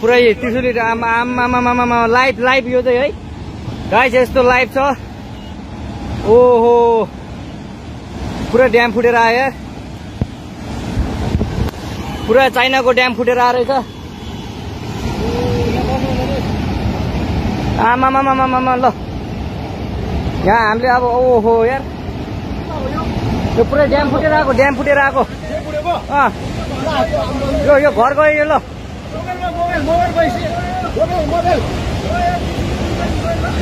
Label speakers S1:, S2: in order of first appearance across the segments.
S1: पुरै त्रिशुली आमा लाइभ यो चाहिँ है गाइस यस्तो लाइभ छ ओहो पुरा ड्याम फुटेर आयो यार पुरा चाइनाको ड्याम फुटेर आएर रहेछ आमा ल यहाँ हामीले अब ओहो यार यो पुरै ड्याम फुटेर आएको यो घर गयो यो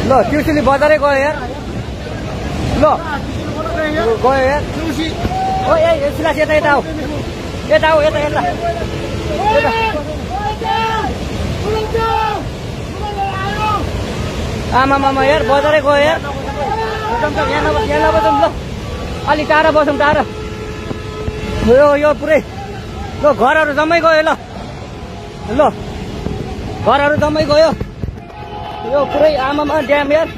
S1: ल त्रिशुली बजारै गयो यार ल गयो यार ओ ए सिलास यता आऊ यता आमा यार बजारै गयो यार यहाँ नबसौँ ल अलि टाढा बसौँ टाढा यो पुरै ल घरहरू जम्मै गयो ल घरहरू जम्मै गयो यो पुरै आमामा ड्याम यार